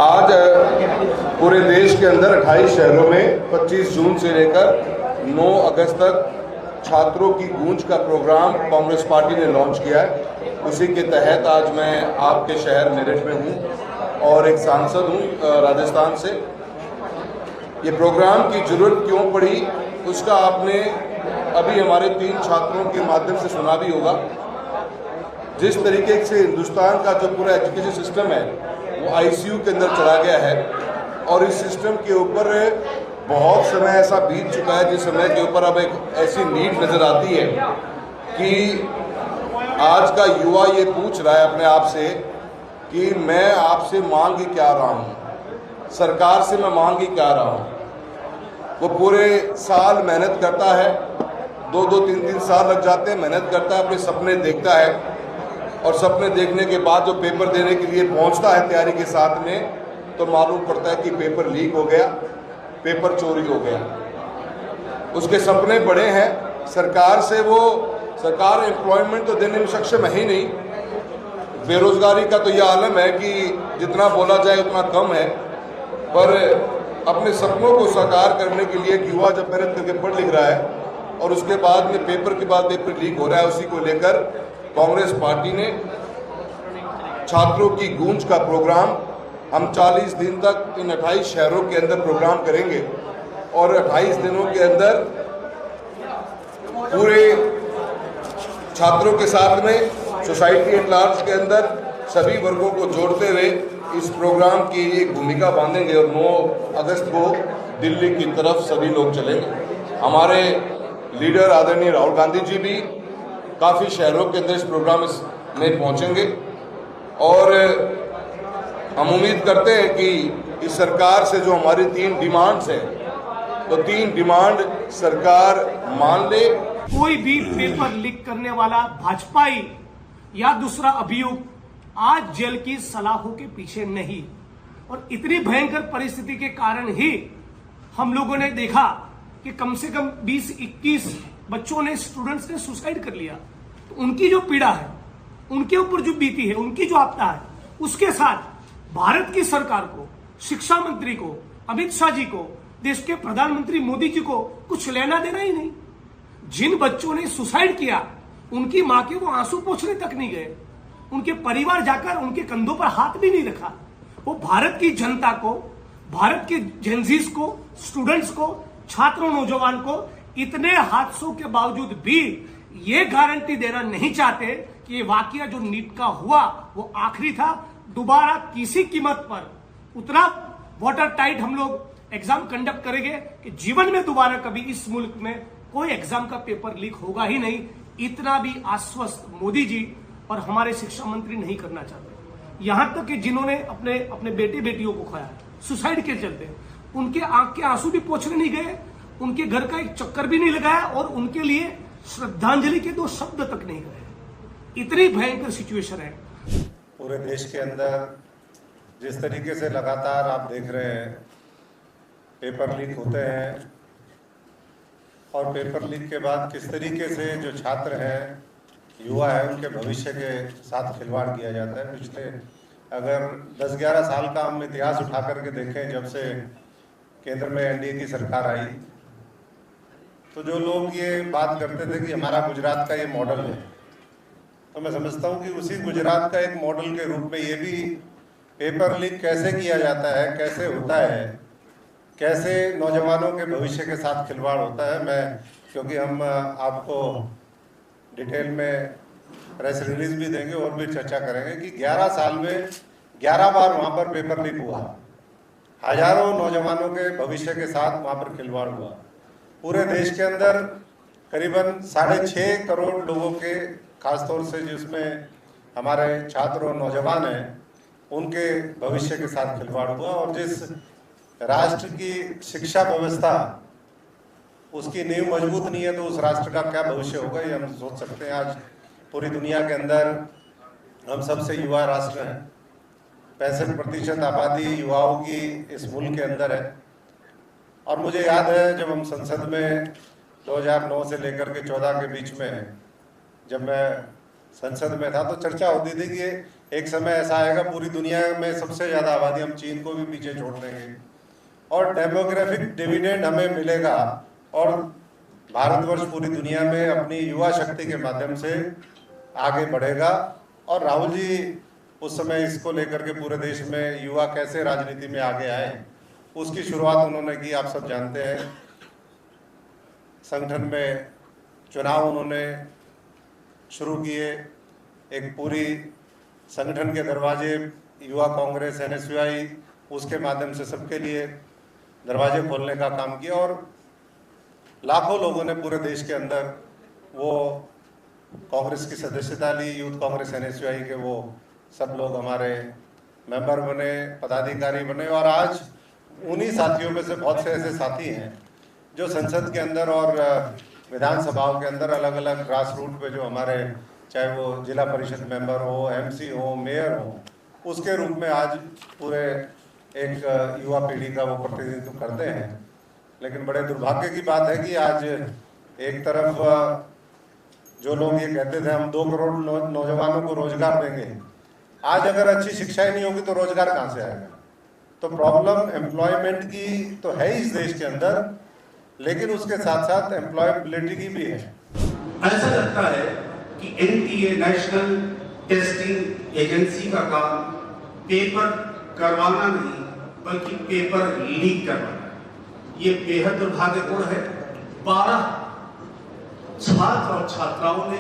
आज पूरे देश के अंदर 28 शहरों में 25 जून से लेकर 9 अगस्त तक छात्रों की गूंज का प्रोग्राम कांग्रेस पार्टी ने लॉन्च किया है। उसी के तहत आज मैं आपके शहर मेरठ में हूं और एक सांसद हूं राजस्थान से। ये प्रोग्राम की जरूरत क्यों पड़ी उसका आपने अभी हमारे 3 छात्रों के माध्यम से सुना भी होगा। जिस तरीके से हिंदुस्तान का जो पूरा एजुकेशन सिस्टम है वो आईसीयू के अंदर चला गया है और इस सिस्टम के ऊपर बहुत समय ऐसा बीत चुका है जिस समय के ऊपर अब एक ऐसी नीड नजर आती है कि आज का युवा ये पूछ रहा है अपने आप से कि मैं आपसे मांग ही क्या रहा हूँ, सरकार से मैं मांग ही क्या रहा हूँ। वो पूरे साल मेहनत करता है, 2-2, 3-3 साल लग जाते हैं, मेहनत करता है, अपने सपने देखता है और सपने देखने के बाद जो पेपर देने के लिए पहुंचता है तैयारी के साथ में तो मालूम पड़ता है कि पेपर लीक हो गया, पेपर चोरी हो गया। उसके सपने बड़े हैं, सरकार से वो सरकार एम्प्लॉयमेंट तो देने में सक्षम है ही नहीं। बेरोजगारी का तो यह आलम है कि जितना बोला जाए उतना कम है, पर अपने सपनों को साकार करने के लिए युवा जब मेहनत करके पढ़ लिख रहा है और उसके बाद में पेपर के बाद पेपर लीक हो रहा है, उसी को लेकर कांग्रेस पार्टी ने छात्रों की गूंज का प्रोग्राम हम 40 दिन तक इन 28 शहरों के अंदर प्रोग्राम करेंगे और 28 दिनों के अंदर पूरे छात्रों के साथ में सोसाइटी एट लार्ज के अंदर सभी वर्गों को जोड़ते हुए इस प्रोग्राम की एक भूमिका बांधेंगे और 9 अगस्त को दिल्ली की तरफ सभी लोग चलेंगे। हमारे लीडर आदरणीय राहुल गांधी जी भी काफ़ी शहरों के अंदर इस प्रोग्राम में पहुंचेंगे और हम उम्मीद करते हैं कि इस सरकार से जो हमारी 3 डिमांड्स हैं तो 3 डिमांड सरकार मान ले। कोई भी पेपर लीक करने वाला भाजपाई या दूसरा अभियुक्त आज जेल की सलाखों के पीछे नहीं। और इतनी भयंकर परिस्थिति के कारण ही हम लोगों ने देखा कि कम से कम 20-21 बच्चों ने, स्टूडेंट्स ने सुसाइड कर लिया। तो उनकी जो पीड़ा है, उनके ऊपर जो बीती है, उनकी जो आपदा है, उसके साथ भारत की सरकार को, शिक्षा मंत्री को, अमित शाह जी को, देश के प्रधानमंत्री मोदी जी को कुछ लेना देना ही नहीं। जिन बच्चों ने सुसाइड किया उनकी मां के वो आंसू पोंछने तक नहीं गए, उनके परिवार जाकर उनके कंधों पर हाथ भी नहीं रखा। वो भारत की जनता को, भारत के जेनजीज को, स्टूडेंट्स को, छात्रों, नौजवान को इतने हादसों के बावजूद भी ये गारंटी देना नहीं चाहते कि ये वाकया जो नीट का हुआ वो आखिरी था। दोबारा किसी कीमत पर उतना वाटर टाइट हम लोग एग्जाम कंडक्ट करेंगे कि जीवन में दोबारा कभी इस मुल्क में कोई एग्जाम का पेपर लीक होगा ही नहीं। इतना भी आश्वस्त मोदी जी और हमारे शिक्षा मंत्री नहीं करना चाहते। यहां तक कि जिन्होंने अपने अपने बेटे बेटियों को खोया सुसाइड के चलते, उनके आंख के आंसू भी पोंछने नहीं गए, उनके घर का एक चक्कर भी नहीं लगाया और उनके लिए श्रद्धांजलि के 2 शब्द तक नहीं कहे। इतनी भयंकर सिचुएशन है। पूरे देश के अंदर जिस तरीके से लगातार आप देख रहे हैं पेपर लीक होते हैं और पेपर लीक के बाद किस तरीके से जो छात्र हैं, युवा है, उनके भविष्य के साथ खिलवाड़ किया जाता है। पिछले अगर 10-11 साल का हम इतिहास उठा करके देखें, जब से केंद्र में एनडीए की सरकार आई, तो जो लोग ये बात करते थे कि हमारा गुजरात का ये मॉडल है, तो मैं समझता हूँ कि उसी गुजरात का एक मॉडल के रूप में ये भी पेपर लीक कैसे किया जाता है, कैसे होता है, कैसे नौजवानों के भविष्य के साथ खिलवाड़ होता है। मैं क्योंकि हम आपको डिटेल में प्रेस रिलीज भी देंगे और भी चर्चा करेंगे कि 11 साल में 11 बार वहाँ पर पेपर लीक हुआ, हजारों नौजवानों के भविष्य के साथ वहाँ पर खिलवाड़ हुआ। पूरे देश के अंदर करीबन 6.5 करोड़ लोगों के, खासतौर से जिसमें हमारे छात्र और नौजवान हैं, उनके भविष्य के साथ खिलवाड़ हुआ। और जिस राष्ट्र की शिक्षा व्यवस्था उसकी नींव मजबूत नहीं है तो उस राष्ट्र का क्या भविष्य होगा, ये हम सोच सकते हैं। आज पूरी दुनिया के अंदर हम सबसे युवा राष्ट्र हैं, 65% आबादी युवाओं की इस मुल्क के अंदर है। और मुझे याद है जब हम संसद में 2009 से लेकर के 14 के बीच में, जब मैं संसद में था, तो चर्चा होती थी कि एक समय ऐसा आएगा पूरी दुनिया में सबसे ज़्यादा आबादी हम चीन को भी पीछे छोड़ देंगे और डेमोग्राफिक डिविडेंड हमें मिलेगा और भारतवर्ष पूरी दुनिया में अपनी युवा शक्ति के माध्यम से आगे बढ़ेगा। और राहुल जी उस समय इसको लेकर के पूरे देश में युवा कैसे राजनीति में आगे आए उसकी शुरुआत उन्होंने की, आप सब जानते हैं। संगठन में चुनाव उन्होंने शुरू किए, एक पूरी संगठन के दरवाजे युवा कांग्रेस NSUI उसके माध्यम से सबके लिए दरवाजे खोलने का काम किया और लाखों लोगों ने पूरे देश के अंदर वो कांग्रेस की सदस्यता ली। यूथ कांग्रेस NSUI के वो सब लोग हमारे मेंबर बने, पदाधिकारी बने और आज उन्हीं साथियों में से बहुत से ऐसे साथी हैं जो संसद के अंदर और विधानसभाओं के अंदर अलग अलग ग्रास रूट पे जो हमारे चाहे वो जिला परिषद मेंबर हो, MC हो, मेयर हो, उसके रूप में आज पूरे एक युवा पीढ़ी का वो प्रतिनिधित्व करते हैं। लेकिन बड़े दुर्भाग्य की बात है कि आज एक तरफ जो लोग ये कहते थे हम 2 करोड़ नौजवानों को रोजगार देंगे, आज अगर अच्छी शिक्षा ही नहीं होगी तो रोजगार कहाँ से आएगा। तो प्रॉब्लम एम्प्लॉयमेंट की तो है ही इस देश के अंदर, लेकिन उसके साथ साथ एम्प्लॉयबिलिटी की भी है। ऐसा लगता है कि NTA नेशनल टेस्टिंग एजेंसी का काम पेपर करवाना नहीं बल्कि पेपर लीक करवाना है। ये बेहद दुर्भाग्यपूर्ण है। 12 छात्र और छात्राओं ने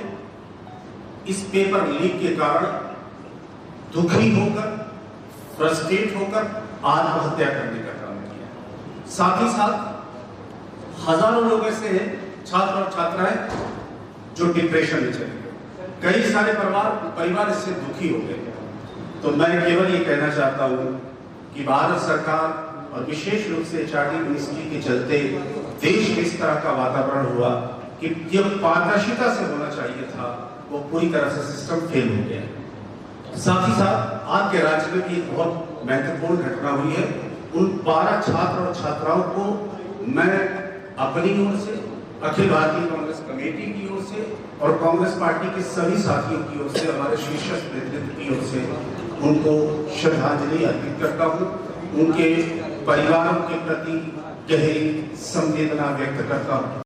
इस पेपर लीक के कारण दुखी होकर, फ्रस्ट्रेट होकर आत्महत्या करने का काम किया। साथ ही साथ हजारों लोग ऐसे हैं, छात्र और छात्राएं, जो डिप्रेशन में चले गए। कई सारे परिवार इससे दुखी हो गए। तो मैं केवल ये कहना चाहता हूँ कि भारत सरकार और विशेष रूप से HRD मिनिस्ट्री के चलते देश में इस तरह का वातावरण हुआ कि जो पारदर्शिता से होना चाहिए था वो पूरी तरह से सिस्टम फेल हो गया। साथ ही साथ आपके राज्य में भी एक बहुत महत्वपूर्ण घटना हुई है। उन 12 छात्र और छात्राओं को मैं अपनी ओर से, अखिल भारतीय कांग्रेस कमेटी की ओर से और कांग्रेस पार्टी के सभी साथियों की ओर से, हमारे शीर्ष नेतृत्व की ओर से उनको श्रद्धांजलि अर्पित करता हूँ। उनके परिवारों के प्रति गहरी संवेदना व्यक्त करता हूँ।